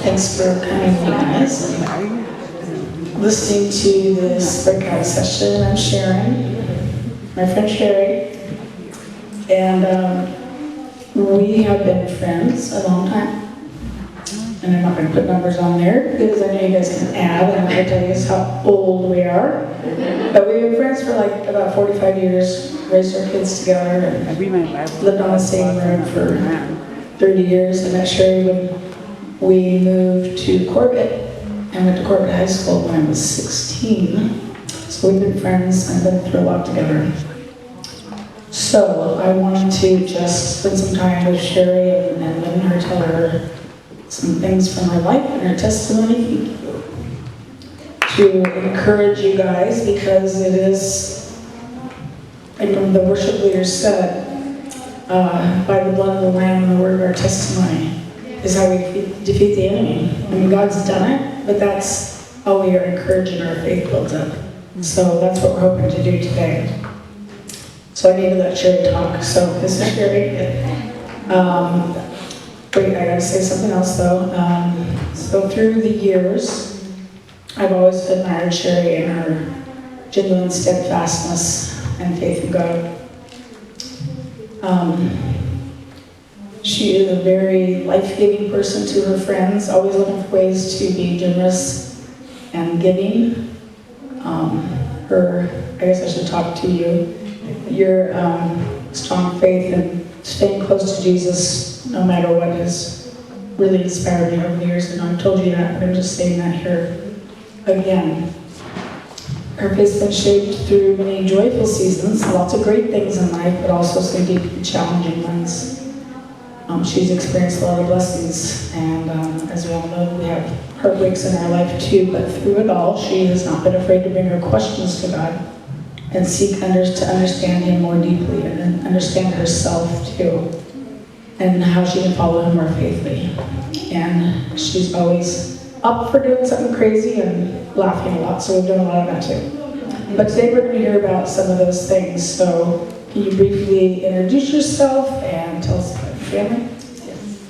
Thanks for coming, you guys. Listening to this breakout session. I'm Sharon, my friend Sherry, and we have been friends a long time. And I'm not going to put numbers on there because I know you guys can add, and I'm going to tell you guys how old we are. But we've been friends for like about 45 years, raised our kids together, and lived on the same road for 30 years. I met Sherry when we moved to Corbett. I went to Corbett High School when I was 16. So we've been friends and been through a lot together. So I wanted to just spend some time with Sherry and letting her tell her some things from her life and her testimony to encourage you guys, because it is, like the worship leader said, by the blood of the Lamb and the word of our testimony is how we defeat the enemy. I mean, God's done it, but that's how we are encouraging our faith builds up. So that's what we're hoping to do today. So I need to let Sherry talk. So this is Sherry. Wait, I gotta say something else though. So through the years, I've always admired Sherry and her genuine steadfastness and faith in God. She is a very life-giving person to her friends, always looking for ways to be generous and giving. I guess I should talk to you. Your strong faith and staying close to Jesus, no matter what, has really inspired me over the years. And I've told you that, but I'm just saying that here again. Her faith's been shaped through many joyful seasons, lots of great things in life, but also some deeply challenging ones. She's experienced a lot of blessings, and as we all know, we have heartbreaks in our life too, but through it all, she has not been afraid to bring her questions to God and seek to understand Him more deeply and understand herself too, and how she can follow Him more faithfully. And she's always up for doing something crazy and laughing a lot, so we've done a lot of that too. But today we're going to hear about some of those things, so can you briefly introduce yourself and tell us about your family? Yes.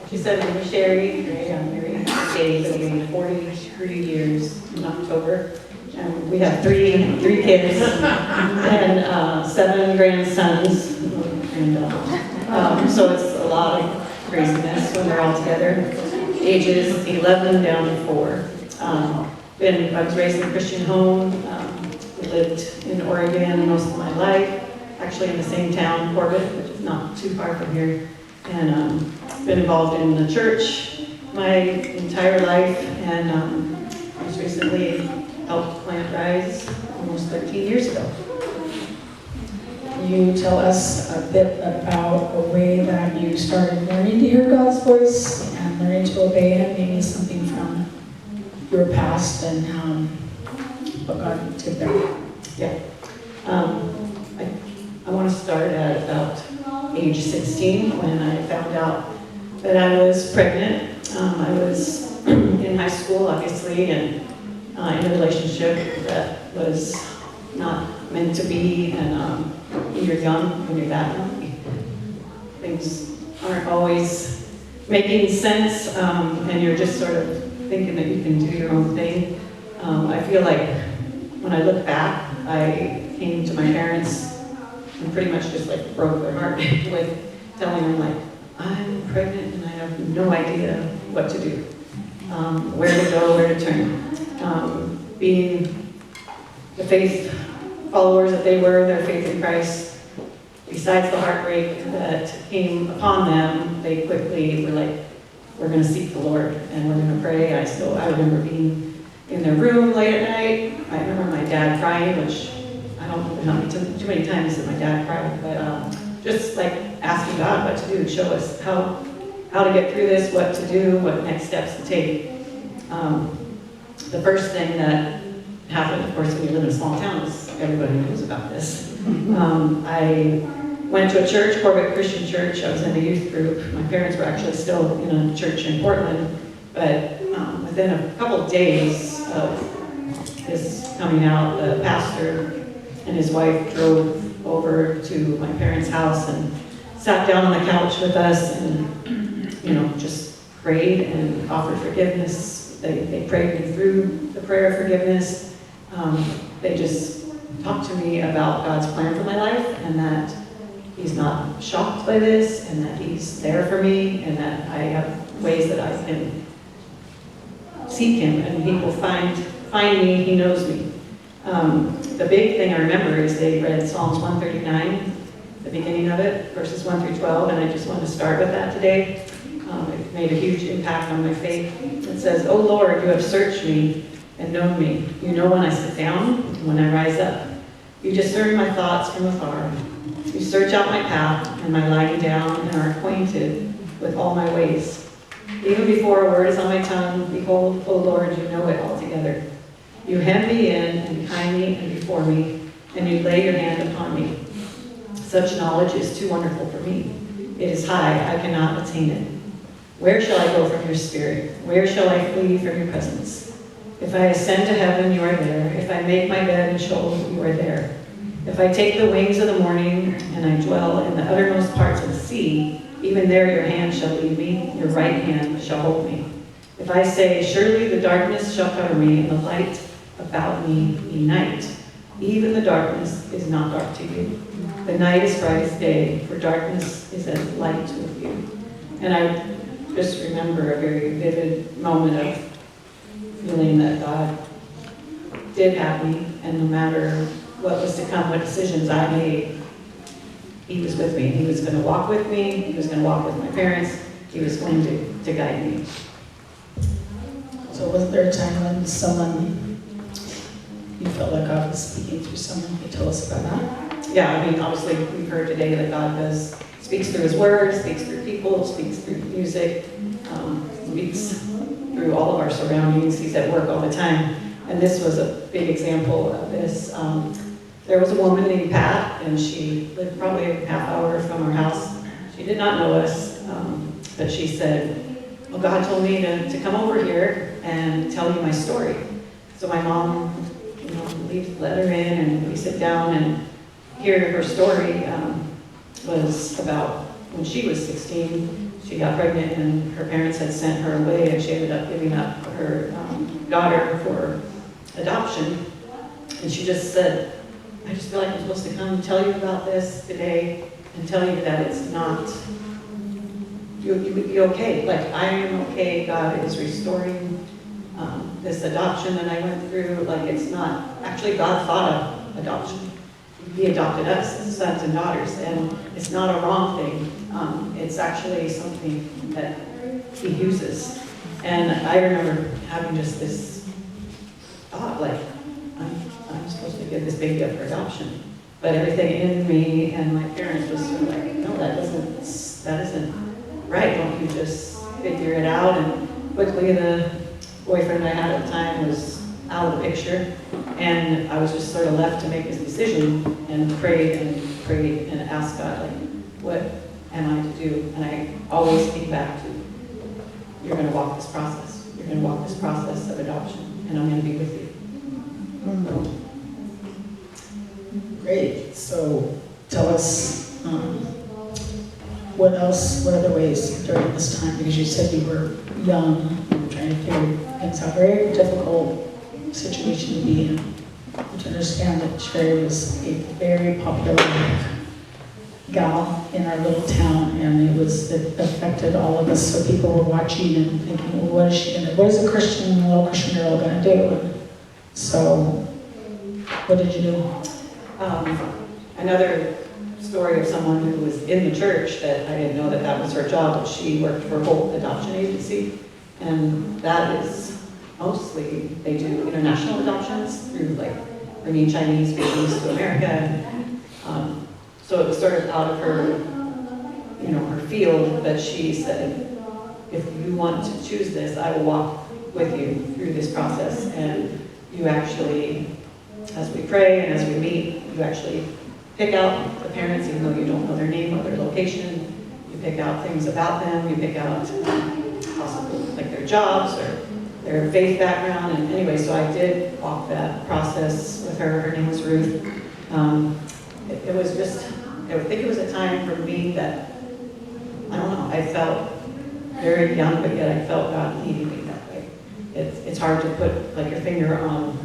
She said, I'm Sherry. I'm married to Dave. It'll be 43 years in October. And we have three kids and 7 grandsons. And so it's a lot of craziness when they're all together. Ages 11 down to 4. I was raised in a Christian home. Lived in Oregon most of my life. Actually in the same town, Corbett, which is not too far from here. And been involved in the church my entire life, and most recently helped plant Rise almost 13 years ago. You tell us a bit about a way that you started learning to hear God's voice and learning to obey Him, maybe something from your past and what God did there. Yeah. I want to start at about age 16 when I found out that I was pregnant. I was in high school, obviously, and in a relationship that was not meant to be. And when you're young, when you're that young, things aren't always making sense, and you're just sort of thinking that you can do your own thing. I feel like when I look back, I came to my parents and pretty much just like broke their heart with telling them like, I'm pregnant and I have no idea what to do, where to go, where to turn. Being the faith followers that they were, their faith in Christ, besides the heartbreak that came upon them, they quickly were like, we're going to seek the Lord and we're going to pray. I remember being in their room late at night. I remember my dad crying, which I don't know too many times that my dad cried, but just like asking God what to do, show us how to get through this, what to do, what next steps to take. The first thing that happened, of course, when you live in a small town, is everybody knows about this. I went to a church, Corbett Christian Church. I was in a youth group. My parents were actually still in a church in Portland, but within a couple of days of this coming out, the pastor and his wife drove over to my parents' house and sat down on the couch with us and, just prayed and offered forgiveness. They prayed me through the prayer of forgiveness. They just talked to me about God's plan for my life, and that He's not shocked by this, and that He's there for me, and that I have ways that I can seek Him, and He will find me. He knows me. The big thing I remember is they read Psalms 139, the beginning of it, verses 1 through 12, and I just want to start with that today. It made a huge impact on my faith. It says, "O Lord, you have searched me and known me. You know when I sit down and when I rise up. You discern my thoughts from afar. You search out my path and my lying down, and are acquainted with all my ways. Even before a word is on my tongue, behold, O Lord, you know it altogether. You hem me in, and behind me, and before me, and you lay your hand upon me. Such knowledge is too wonderful for me. It is high, I cannot attain it. Where shall I go from your spirit? Where shall I flee from your presence? If I ascend to heaven, you are there. If I make my bed in Sheol, you are there. If I take the wings of the morning, and I dwell in the uttermost parts of the sea, even there your hand shall lead me, your right hand shall hold me. If I say, surely the darkness shall cover me, and the light about me be night. Even the darkness is not dark to you. The night is bright as day, for darkness is as light with you." And I just remember a very vivid moment of feeling that God did have me, and no matter what was to come, what decisions I made, He was with me. He was going to walk with me. He was going to walk with my parents. He was going to guide me. So was there a time when you felt like God was speaking through someone? Can you tell us about that? Yeah, I mean, obviously we've heard today that God speaks through His Word, speaks through people, speaks through music, speaks through all of our surroundings. He's at work all the time. And this was a big example of this. There was a woman named Pat, and she lived probably a half hour from our house. She did not know us, but she said, well, God told me to come over here and tell you my story. So my mom, let her in, and we sit down and hear her story. Was about when she was 16, she got pregnant, and her parents had sent her away, and she ended up giving up her daughter for adoption. And she just said, I just feel like I'm supposed to come and tell you about this today and tell you that it's not, you would be okay. Like, I am okay. God is restoring this adoption that I went through. Like, it's not, actually God thought of adoption. He adopted us as sons and daughters, and it's not a wrong thing. It's actually something that He uses. And I remember having just this thought, like, I'm supposed to give this baby up for adoption. But everything in me and my parents was sort of like, no, that isn't right. Don't you just figure it out? And quickly the boyfriend I had at the time was out of the picture. And I was just sort of left to make this decision, and prayed and asked God, like, what am I to do? And I always came back to, you're going to walk this process. You're going to walk this process of adoption, and I'm going to be with you. Great. So tell us what other ways during this time, because you said you were young and trying to figure things out. Very difficult situation to be in. To understand that Sherry was a very popular gal in our little town, and it affected all of us. So people were watching and thinking, well, what is a little Christian girl gonna do? And so what did you do? Another story of someone who was in the church that I didn't know that was her job, but she worked for a whole adoption agency, and that is mostly, they do international adoptions through, like, bringing Chinese babies to America. And, so it was sort of out of her, her field, but she said, if you want to choose this, I will walk with you through this process. And you actually, as we pray and as we meet, you actually pick out the parents, even though you don't know their name or their location. You pick out things about them. You pick out possibly like their jobs or their faith background. And anyway, so I did walk that process with her. Her name was Ruth. It was just, I think it was a time for me that, I don't know, I felt very young, but yet I felt God leading me that way. It's hard to put like your finger on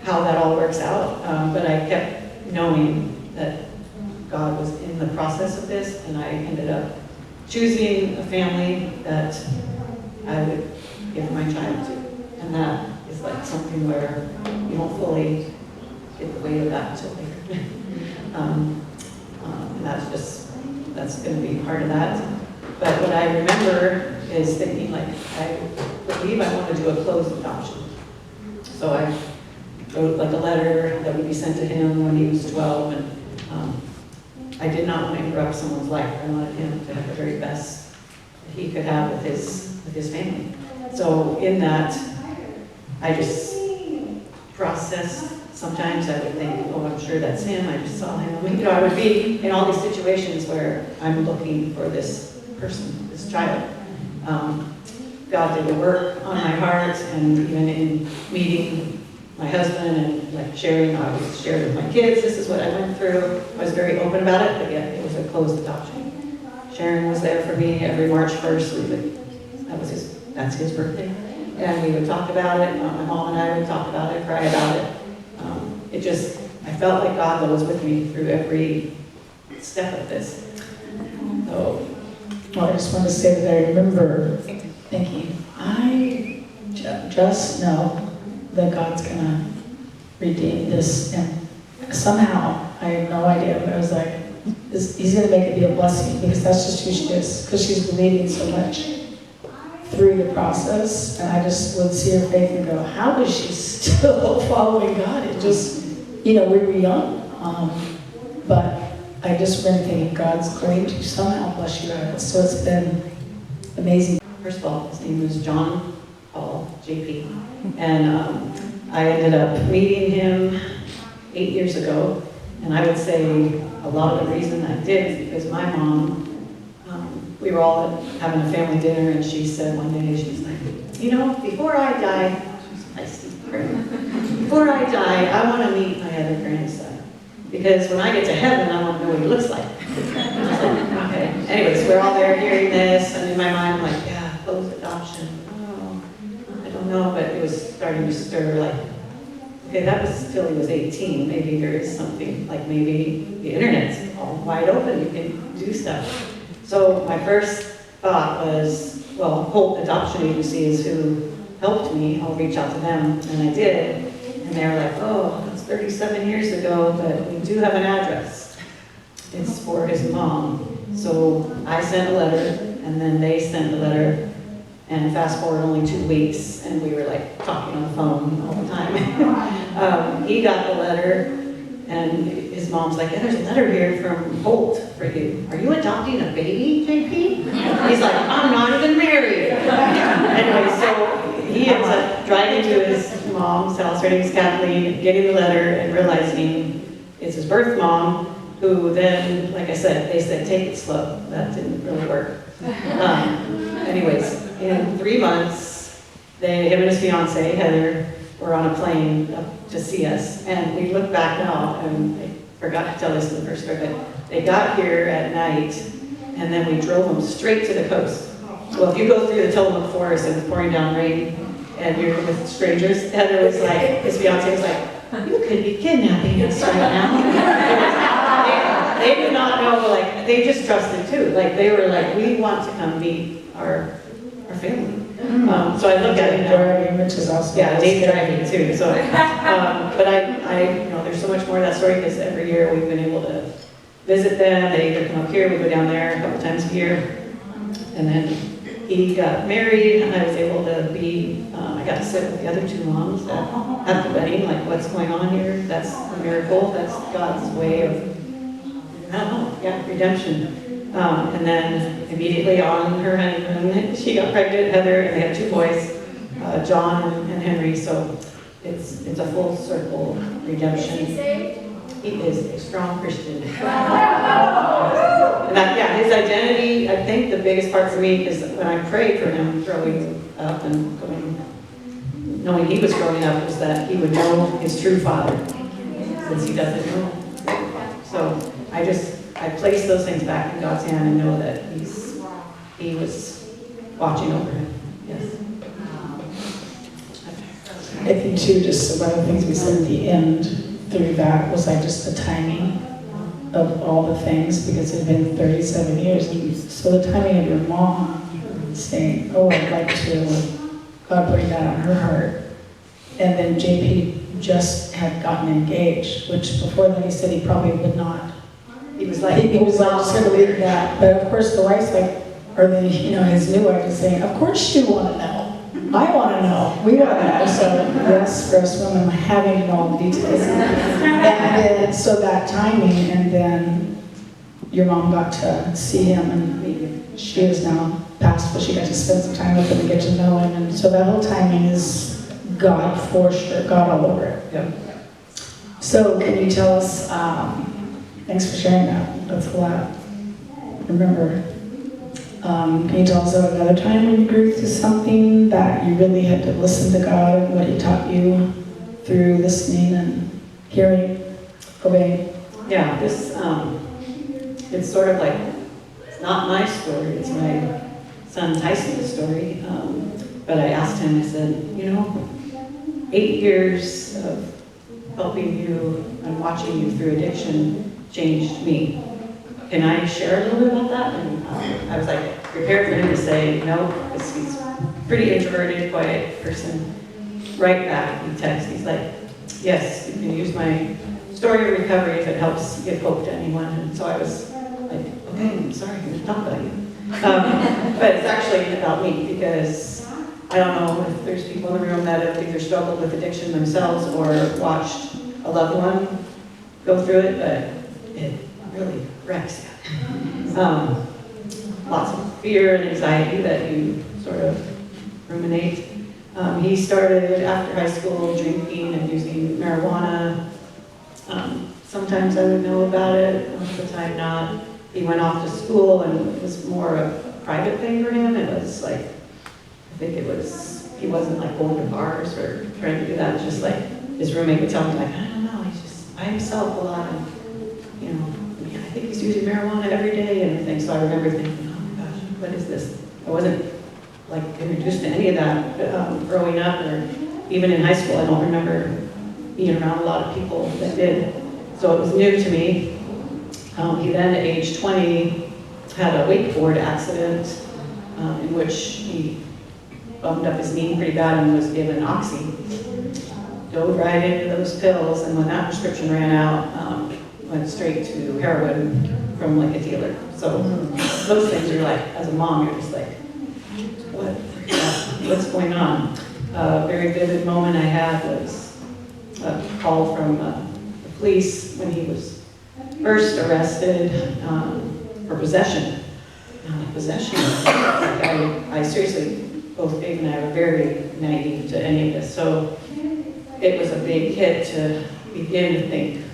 how that all works out, but I kept knowing that God was in the process of this, and I ended up choosing a family that I would give my child to. And that is like something where you don't fully get the weight of that until later. And that's going to be part of that. But what I remember is thinking, like, I believe I want to do a closed adoption. So I wrote like a letter that would be sent to him when he was 12, and I did not want to interrupt someone's life. I wanted him to have the very best that he could have with his family. So in that, I just processed. Sometimes I would think, oh, I'm sure that's him. I just saw him. I would be in all these situations where I'm looking for this person, this child. God did the work on my heart, and even in meeting my husband and like sharing, I was shared with my kids, this is what I went through. I was very open about it, but yet it was a closed adoption. Sharon was there for me every March 1st. That's his birthday. And we would talk about it. My mom and I would talk about it, cry about it. I felt like God was with me through every step of this. So, well, I just want to say that I remember thinking, I just know that God's going to redeem this. And somehow, I have no idea, but I was like, he's going to make it be a blessing, because that's just who she is, because she's believing so much through the process. And I just would see her faith and go, how is she still following God? It just, we were young, but I just remember thinking, God's going to somehow bless you out of it. So it's been amazing. First of all, his name was John Paul, JP. And I ended up meeting him 8 years ago. And I would say a lot of the reason I did is because my mom, we were all having a family dinner, and she said one day, she's like, before I die, before I die, I want to meet my other grandson. Because when I get to heaven, I want to know what he looks like. I was like, okay. Anyways, we're all there hearing this, and in my mind, I'm like, yeah, closed adoption. Oh, I don't know, but it was starting to stir, like, okay, that was till he was 18. Maybe there is something, like maybe the internet's all wide open, you can do stuff. So my first thought was, well, Hope Adoption Agency is who helped me. I'll reach out to them, and I did. And they were like, oh, that's 37 years ago, but we do have an address. It's for his mom. So I sent a letter, and then they sent a letter, and fast forward only 2 weeks, and we were like talking on the phone all the time. He got the letter, and his mom's like, yeah, there's a letter here from Holt for you. Are you adopting a baby, JP? He's like, I'm not even married. Anyway, so he ends up driving to his mom's house, her name's Kathleen, getting the letter and realizing it's his birth mom, who then, like I said, they said, take it slow. That didn't really work. Anyways, in 3 months, him and his fiance, Heather, were on a plane up to see us. And we look back now, and I forgot to tell this in the first story, but they got here at night, and then we drove them straight to the coast. Well, if you go through the Tillamook forest and it's pouring down rain, and you're with strangers, Heather was like, his fiance was like, you could be kidnapping us right now. They did not know, like, they just trusted too. Like, they were like, we want to come meet our family. So I look at it now. Which is awesome. Yeah, day driving too. So, but there's so much more to that story, because every year we've been able to visit them. They either come up here, we go down there a couple times a year. And then he got married, and I was able to I got to sit with the other 2 moms at the wedding, like, what's going on here? That's a miracle. That's God's way of, I don't know, yeah, redemption. And then immediately on her honeymoon, she got pregnant, Heather, and they had 2 boys, John and Henry. So it's a full circle redemption. Is he saved? He is a strong Christian. And his identity, I think the biggest part for me, because when I prayed for him growing up and knowing he was growing up, was that he would know his true father, since he doesn't know. So I place those things back in God's hand and know that he's he was watching over him. Yes. I think too, just one of the things we said at the end through that was like just the timing of all the things, because it had been 37 years. And so the timing of your mom saying, oh, I'd like to, God putting that on her heart. And then JP just had gotten engaged, which before then he said he probably would not. He was like, just going to leave that. But of course the wife's like, or the, his new wife is saying, of course you want to know. I want to know. We want to know. So yes, for us women, having to know all the details. And then, so that timing, and then your mom got to see him, and she is now passed, but she got to spend some time with him and get to know him. And so that whole timing is God for sure, God all over it. Yep. So can you tell us, thanks for sharing that. That's a lot. Remember, can you tell us about another time when you grew through something that you really had to listen to God and what He taught you through listening and hearing, obeying? Yeah, this, it's sort of like, it's not my story, it's my son Tyson's story. But I asked him, I said, 8 years of helping you and watching you through addiction changed me. Can I share a little bit about that? And I was like prepared for him to say no, because he's a pretty introverted, quiet person. Right back, he texts, he's like, yes, you can use my story of recovery if it helps give hope to anyone. And so I was like, okay, I'm sorry, I'm going to talk about you. But it's actually about me, because I don't know if there's people in the room that have either struggled with addiction themselves or watched a loved one go through it, but it really wrecks you. Lots of fear and anxiety that you sort of ruminate. He started after high school drinking and using marijuana. Sometimes I would know about it, most of the time not. He went off to school, and it was more of a private thing for him. It was like, I think it was, he wasn't like going to bars or trying to do that. It was just like his roommate would tell him, like, I don't know, he's just by himself a lot. And, I think he's using marijuana every day and everything. So I remember thinking, oh my gosh, what is this? I wasn't like introduced to any of that growing up, or even in high school. I don't remember being around a lot of people that did. So it was new to me. He then, at age 20, had a wakeboard accident in which he bumped up his knee pretty bad and was given oxy. Dove right into those pills, and when that prescription ran out, went straight to heroin from like a dealer. So those things are like, as a mom, you're just like, what's going on? A very vivid moment I had was a call from the police when he was first arrested for possession. Possession. I seriously, both Dave and I were very naive to any of this. So it was a big hit to begin to think,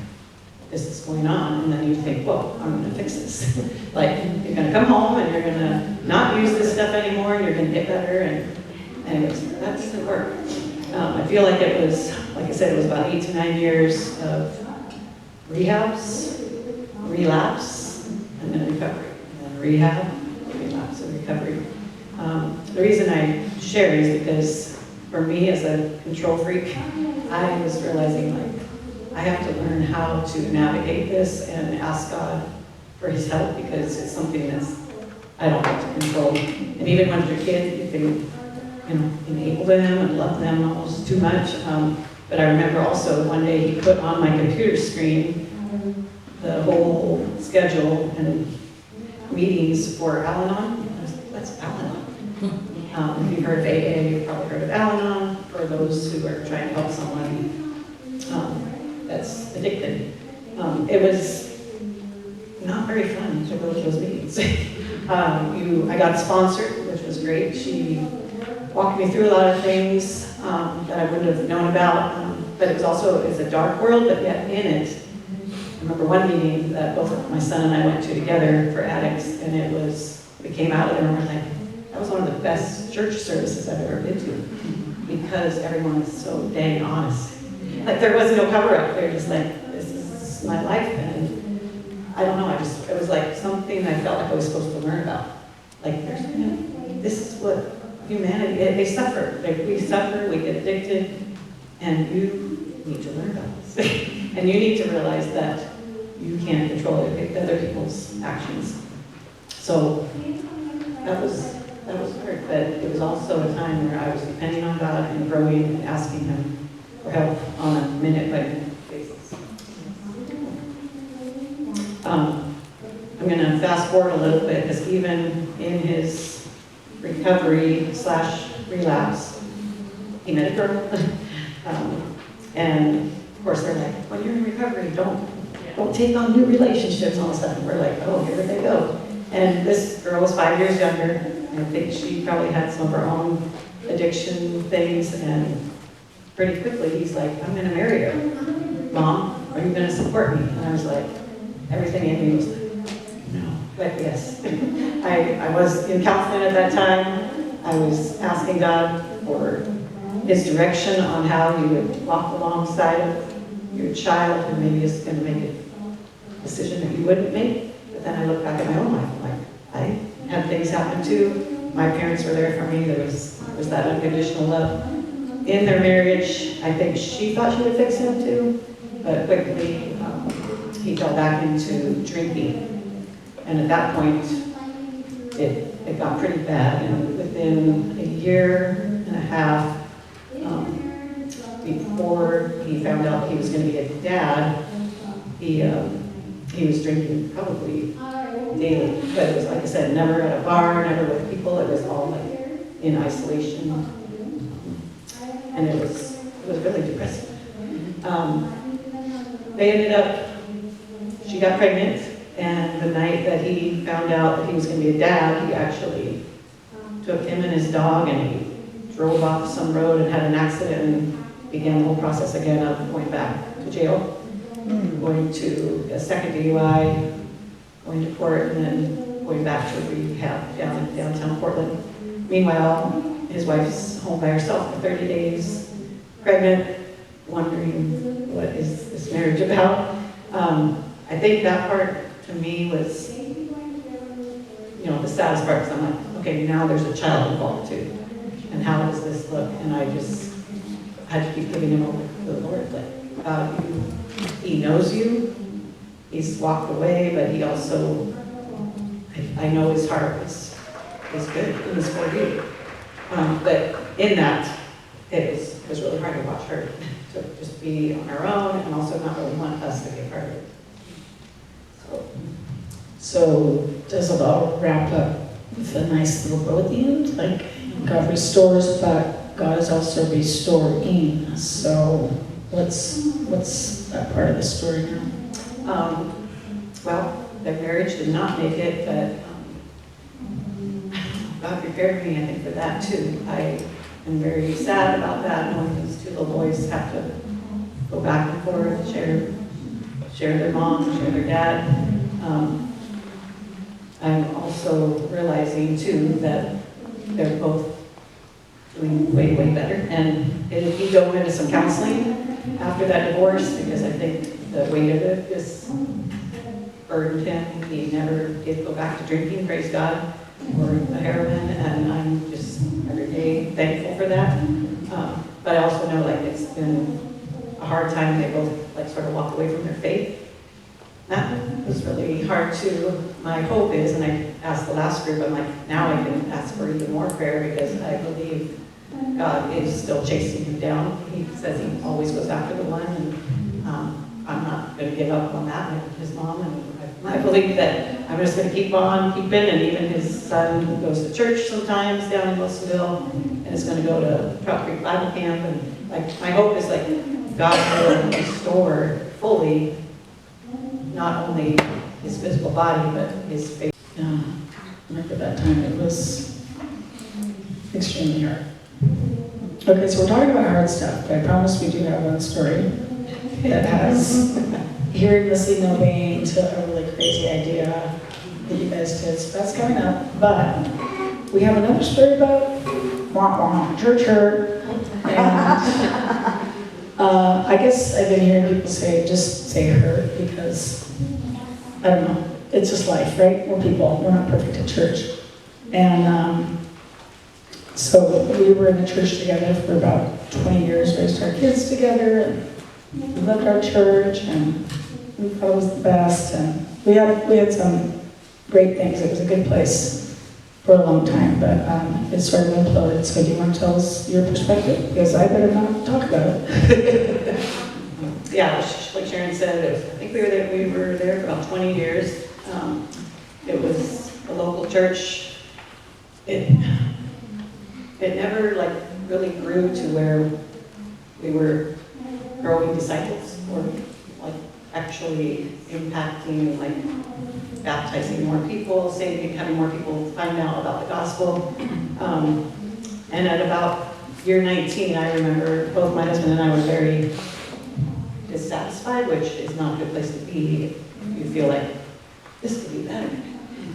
this is going on, and then you think, well, I'm going to fix this. Like, you're going to come home and you're going to not use this stuff anymore, and you're going to get better, and anyways, that doesn't work. I feel like it was, like I said, it was about 8 to 9 years of rehabs, relapse, and then recovery. And then rehab, relapse, and recovery. The reason I share is because for me as a control freak, I was realizing like, I have to learn how to navigate this and ask God for His help, because it's something that's, I don't have to control. And even when you're a kid, you can, enable them and love them almost too much. But I remember also one day He put on my computer screen the whole schedule and meetings for Al-Anon. I was like, what's Al-Anon? If you've heard of AA, you've probably heard of Al-Anon, for those who are trying to help someone that's addicted. It was not very fun to go to those meetings. I got sponsored, which was great. She walked me through a lot of things that I wouldn't have known about, but it was also, it's a dark world, but yet in it, I remember one meeting that both my son and I went to together for addicts, and we came out of there and we're like, that was one of the best church services I've ever been to, because everyone was so dang honest. Like, there was no cover up. They're just like, this is my life. And I don't know, it was like something I felt like I was supposed to learn about. like, this is what humanity, they suffer. Like, we suffer, we get addicted, and you need to learn about this. And you need to realize that you can't control other people's actions. So that was hard, but it was also a time where I was depending on God and growing and asking Him for help on a minute-by-minute basis. I'm going to fast forward a little bit, because even in his recovery/relapse, he met a girl. And of course, they're like, when you're in recovery, don't take on new relationships all of a sudden. We're like, oh, here they go. And this girl was 5 years younger. I think she probably had some of her own addiction things, and pretty quickly he's like, I'm going to marry her. Mom, are you going to support me? And I was like, everything in me was like, no, but yes. I was in counseling at that time. I was asking God for His direction on how He would walk alongside of your child who maybe is going to make a decision that you wouldn't make. But then I look back at my own life, like, I had things happen too. My parents were there for me. There was that unconditional love. In their marriage, I think she thought she would fix him too, but quickly he fell back into drinking. And at that point, it got pretty bad. And within a year and a half, before he found out he was going to be a dad, he was drinking probably daily. But it was, like I said, never at a bar, never with people. It was all like in isolation. And it was really depressing. They ended up, she got pregnant, and the night that he found out that he was going to be a dad, he actually took him and his dog and he drove off some road and had an accident and began the whole process again of going back to jail, going to a second DUI, going to court, and then going back to rehab down in downtown Portland. Meanwhile, his wife's home by herself for 30 days, pregnant, wondering what is this marriage about. I think that part to me was, the saddest part, because I'm like, okay, now there's a child involved too. And how does this look? And I just had to keep giving him over to the Lord. Like, He knows you. He's walked away, but He also, I know His heart is good. It was for you. But in that, it was really hard to watch her to just be on her own and also not really want us to be a part of it. So does it all wrap up with a nice little bow at the end? Like, God restores, but God is also restoring. So what's that part of the story now? Well, their marriage did not make it, but God prepared me, I think, for that too. I am very sad about that, knowing these two little boys have to go back and forth, share their mom, share their dad. I'm also realizing too that they're both doing way, way better. And he dove into some counseling after that divorce, because I think the weight of it just burdened him. He never did go back to drinking, praise God, or the heroin, and I'm just every day thankful for that. But I also know, like, it's been a hard time. They both sort of walked away from their faith. That was really hard too. My hope is, and I asked the last group, I'm like, now I can ask for even more prayer, because I believe God is still chasing him down. He says He always goes after the one, and I'm not going to give up on that. His mom, and I believe that I'm just going to keep on keeping. And even his son goes to church sometimes down in Wilsonville, and is going to go to Trout Creek Bible Camp. And my hope is God will restore fully not only his physical body, but his faith. Yeah, remember that time, it was extremely hard. Okay, so we're talking about hard stuff, but I promise we do have one story that has hearing, listening, obeying to a really crazy idea that you guys did. So that's coming up. But we have another story about church hurt. And I guess I've been hearing people just say hurt, because I don't know. It's just life, right? We're people. We're not perfect at church. And so we were in the church together for about 20 years, raised our kids together, and we loved our church, and we thought it was the best, and we had some great things. It was a good place for a long time, but it sort of imploded. So do you want to tell us your perspective? Because I better not talk about it. Yeah, like Sharon said, I think we were there for about 20 years. It was a local church. It never like really grew to where we were growing disciples or like actually impacting, like baptizing more people, having more people find out about the gospel. And at about year 19, I remember both my husband and I were very dissatisfied, which is not a good place to be. You feel like this could be better.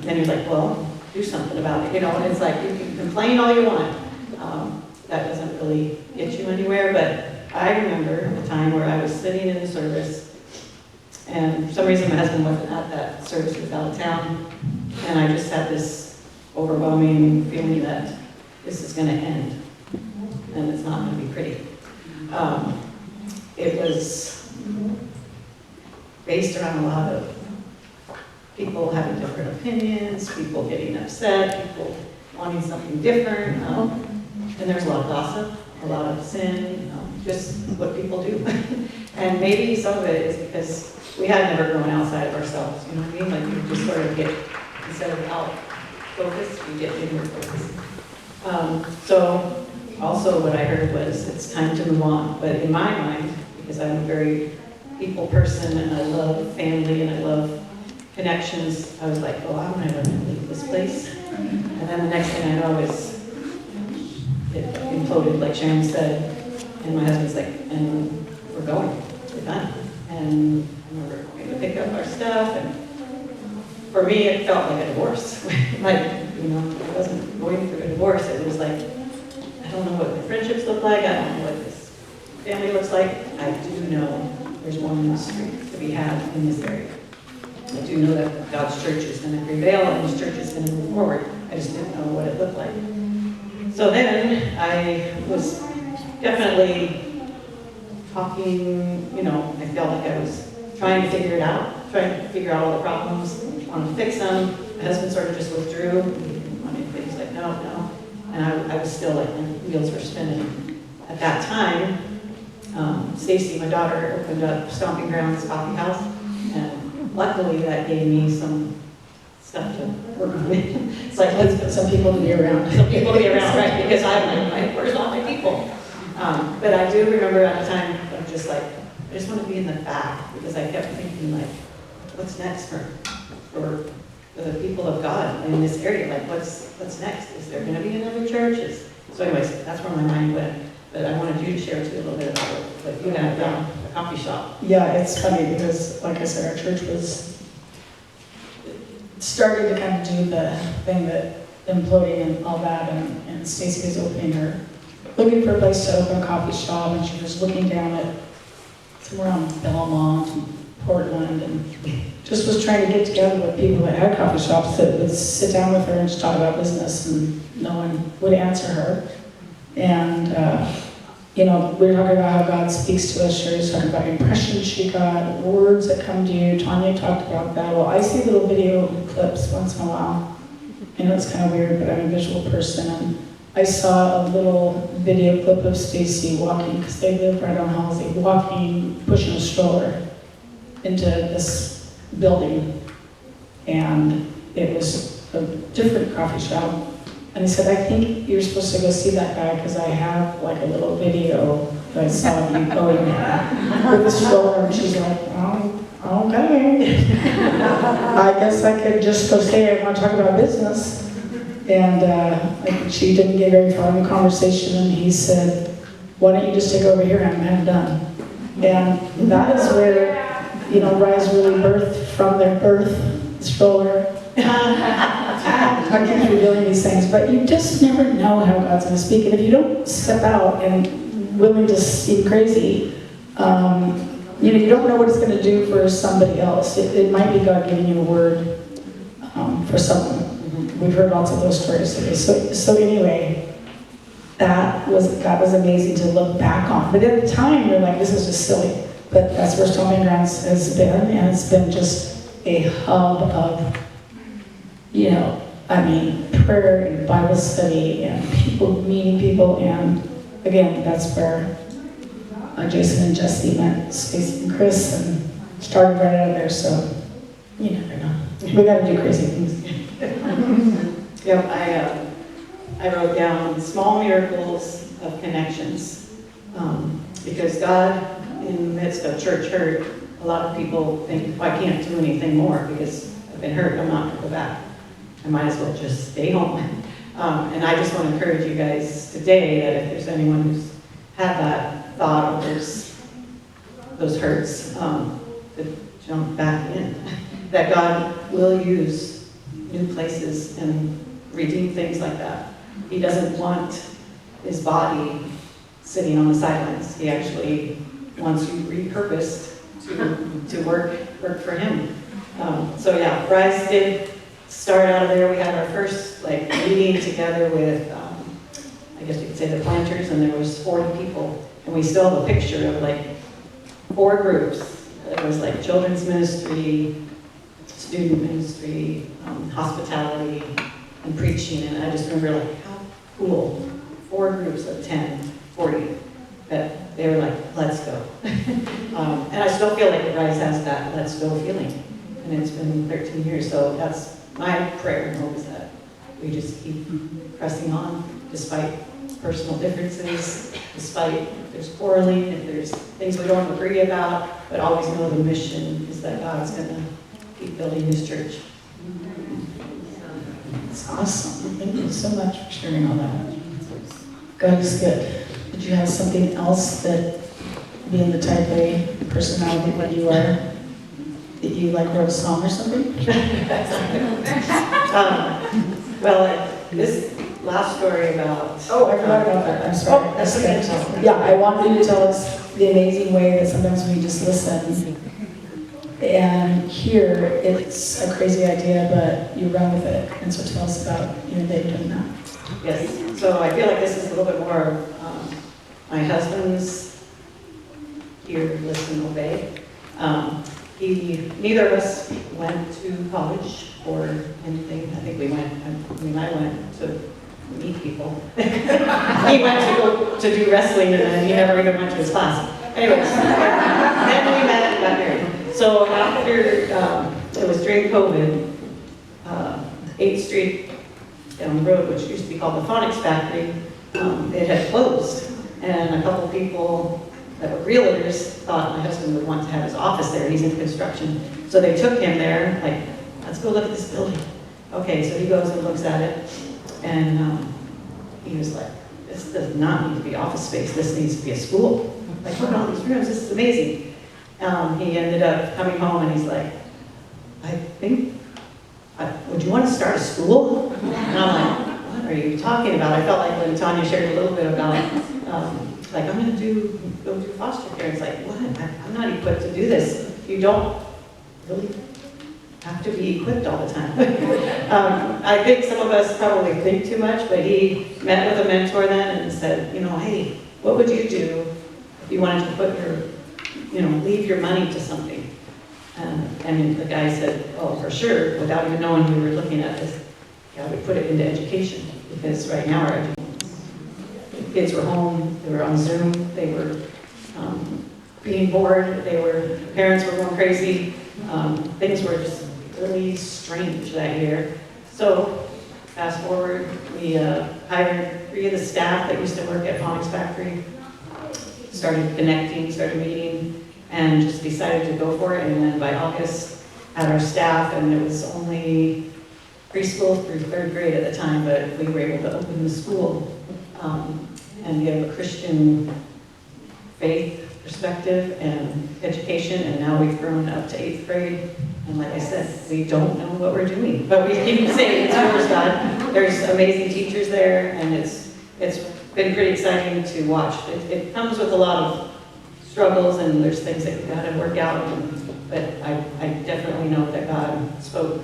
And you're like, well, do something about it, and it's like you can complain all you want. That doesn't really get you anywhere, but I remember a time where I was sitting in the service, and for some reason my husband wasn't at that service, he was out of town, and I just had this overwhelming feeling that this is going to end, and it's not going to be pretty. It was based around a lot of people having different opinions, people getting upset, people wanting something different, and there's a lot of gossip, a lot of sin, just what people do. And maybe some of it is because we had never grown outside of ourselves, you know what I mean? Like you just sort of get, instead of out focused, you get inward focused. So also what I heard was it's time to move on. But in my mind, because I'm a very people person and I love family and I love connections, I was like, oh, I'm never going to leave this place. And then the next thing I know is it imploded, like Sharon said, and my husband's like, and we're going, we're done. And we're going to pick up our stuff, and for me, it felt like a divorce. Like, I wasn't going through a divorce. It was like, I don't know what the friendships look like. I don't know what this family looks like. I do know there's one ministry to be had in this area. I do know that God's church is going to prevail and His church is going to move forward. I just didn't know what it looked like. So then I was definitely talking, I felt like I was trying to figure it out, trying to figure out all the problems, wanted to fix them. My husband sort of just withdrew. He didn't want anything. He's like, no. And I was still like, my wheels were spinning. At that time, Stacy, my daughter, opened up Stomping Grounds Coffee House, and luckily that gave me some stuff to work on. It's like, let's put some people to be around. Some people to be around, right? Because I'm like, where's all my people? But I do remember at the time, I'm just like, I just want to be in the back, because I kept thinking like, what's next for the people of God in this area? Like, what's next? Is there going to be another church? So anyways, that's where my mind went. But I wanted you to share too a little bit about what you had done, a coffee shop. Yeah, it's funny because, like I said, our church was starting to kind of do the thing that imploding and all that, and Stacy was looking for a place to open a coffee shop, and she was looking down at somewhere around Belmont and Portland, and just was trying to get together with people that had coffee shops that would sit down with her and just talk about business, and no one would answer her. And, we were talking about how God speaks to us. Sherry's talking about impressions she got, words that come to you. Tanya talked about that. Well, I see little video clips once in a while. I know it's kind of weird, but I'm a visual person. And I saw a little video clip of Stacy walking, because they live right on Halsey, walking, pushing a stroller into this building. And it was a different coffee shop. And he said, I think you're supposed to go see that guy because I have like a little video that I saw of you going there with the stroller. And she's like, oh, okay. I guess I could just go say I want to talk about business. And she didn't get very far in the conversation. And he said, why don't you just take over here? I'm done. And that is where, Rise really birthed from their birth, the stroller. I keep revealing these things, but you just never know how God's going to speak. And if you don't step out and willing to seem crazy, you don't know what it's going to do for somebody else. It might be God giving you a word for someone. we've heard lots of those stories today. So anyway, that was amazing to look back on. But at the time, you're like, this is just silly. But that's where Stoneman Grounds has been, and it's been just a hub of, prayer and Bible study and people meeting people. And again, that's where Jason and Jesse met Stacy and Chris and started right out of there. So you never know. We got to do crazy things. Yep, I wrote down small miracles of connections, because God, in the midst of church hurt, a lot of people think, well, I can't do anything more because I've been hurt, I'm not going to go back. I might as well just stay home. And I just want to encourage you guys today that if there's anyone who's had that thought of those hurts, to jump back in. That God will use new places and redeem things like that. He doesn't want his body sitting on the sidelines. He actually wants you repurposed to work for him. So yeah, Rise did start out of there. We had our first meeting together with, I guess you could say the planters, and there was 40 people. And we still have a picture of 4 groups. It was children's ministry, student ministry, hospitality, and preaching. And I just remember how cool. 4 groups of 10, 40. That they were let's go. And I still feel like Rise has that let's go feeling. And it's been 13 years, so that's my prayer and hope, is that we just keep pressing on despite personal differences, despite if there's quarreling, if there's things we don't agree about, but always know the mission is that God's going to keep building his church. It's awesome. Thank you so much for sharing all that. God is good. Did you have something else that, being the type A personality that you are, that you wrote a song or something? This last story about... Oh, I forgot about that. I'm sorry. Oh, that's okay. Yeah, I wanted you to tell us the amazing way that sometimes we just listen and hear it's a crazy idea, but you run with it. And so tell us about your day doing that. Yes, so I feel like this is a little bit more my husband's hear, listen, obey. Neither of us went to college or anything. I think I went to meet people. He went to go to do wrestling, and then he never even went to his class. Anyways, then we met and got married. So after, it was during COVID, 8th Street down the road, which used to be called the Phonics Factory, it had closed. And a couple people that were realtors thought my husband would want to have his office there. He's in construction. So they took him there, let's go look at this building. Okay, so he goes and looks at it, and he was like, this does not need to be office space. This needs to be a school. Look at all these rooms, this is amazing. He ended up coming home and he's like, I think, would you want to start a school? And I'm like, what are you talking about? I felt like when Tanya shared a little bit about, I'm going to go do foster care. It's like, what? I'm not equipped to do this. You don't really have to be equipped all the time. I think some of us probably think too much, but he met with a mentor then and said, hey, what would you do if you wanted to put leave your money to something? And the guy said, oh, for sure, without even knowing we were looking at this, I would put it into education, because right now our kids were home, they were on Zoom, they were being bored, parents were going crazy, things were just really strange that year. So, fast forward, we hired 3 of the staff that used to work at Phonics Factory, started connecting, started meeting, and just decided to go for it. And then by August, had our staff, and it was only preschool through 3rd grade at the time, but we were able to open the school and give a Christian faith perspective and education, and now we've grown up to 8th grade. And like I said, we don't know what we're doing, but we keep saying it's yours, God. There's amazing teachers there, and it's been pretty exciting to watch. It comes with a lot of struggles, and there's things that we've got to work out, but I definitely know that God spoke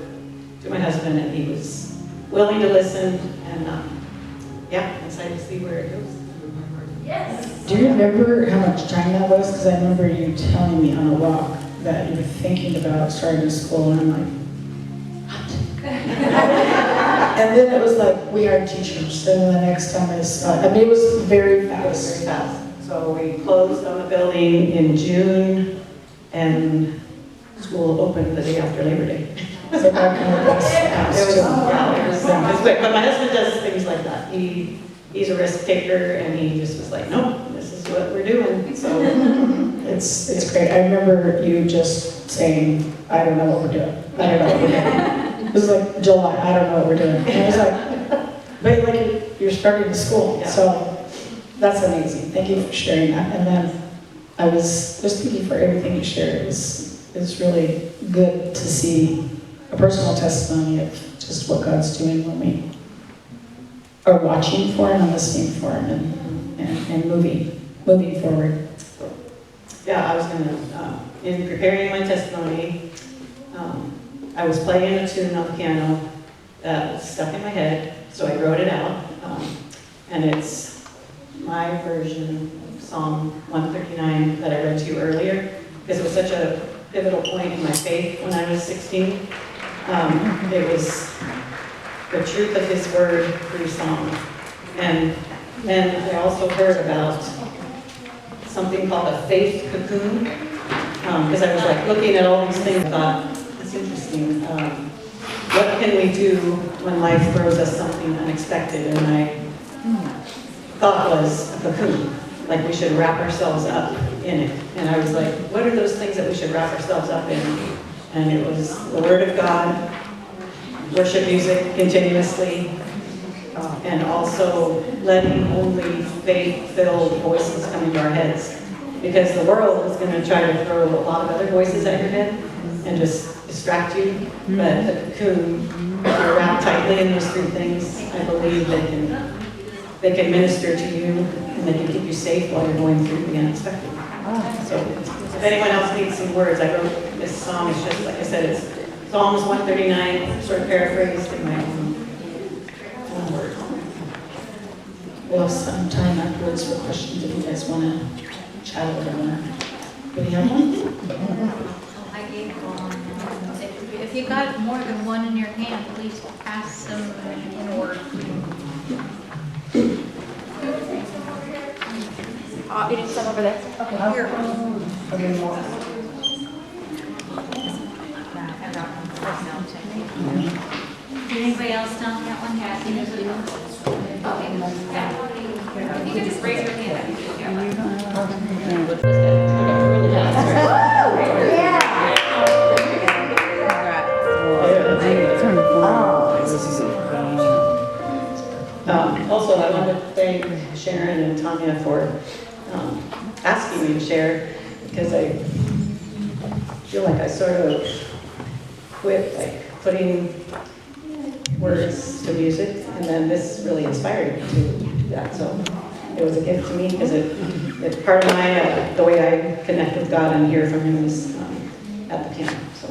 to my husband, and he was willing to listen, and yeah, excited to see where it goes. Do you remember how much time that was? Because I remember you telling me on a walk that you were thinking about starting a school, and I'm like, what? And then it was like, we hired teachers, and then the next time I mean, it was very fast. Very fast. So we closed on the building in June, and school opened the day after Labor Day. So that kind of was fast. It was quick, but my husband does things like that. He's a risk taker, and he just was like, nope, this is what we're doing. So it's great. I remember you just saying, I don't know what we're doing. I don't know what we're doing. It was like July, I don't know what we're doing. And I was like, but like you're starting the school, yeah. So that's amazing. Thank you for sharing that. And then I was just thinking for everything you shared. It's really good to see a personal testimony of just what God's doing when we are watching for Him and listening for Him and moving forward. Yeah, I was gonna, in preparing my testimony, I was playing a tune on the piano that was stuck in my head, so I wrote it out, and it's my version of Psalm 139 that I read to you earlier, because it was such a pivotal point in my faith when I was 16. It was the truth of His word through song. And then I also heard about something called a faith cocoon, because I was like looking at all these things, I thought, that's interesting. What can we do when life throws us something unexpected? And my thought was a cocoon, like we should wrap ourselves up in it. And I was like, what are those things that we should wrap ourselves up in? And it was the Word of God, worship music continuously, and also letting only faith-filled voices come into our heads. Because the world is going to try to throw a lot of other voices at your head and just distract you. But the cocoon, if you're wrapped tightly in those three things, I believe they can minister to you and they can keep you safe while you're going through the unexpected. So if anyone else needs some words, I wrote this song. It's just, like I said, it's Psalms 139, sort of paraphrased in my own words. We'll have some time afterwards for questions if you guys want to chat a little more. Do we have one? I gave one. If you got more than one in your hand, please pass them in order. You need some over there? Okay. Here. Okay, more. Did anybody else not get one? Kathy? Okay. You can just raise your hand. Also, I want to thank Sharon and Tanya for asking me to share, because I feel like I sort of quit like putting words to music, and then this really inspired me to do that. So it was a gift to me, because it's part of my the way I connect with God and hear from Him is at the piano. So.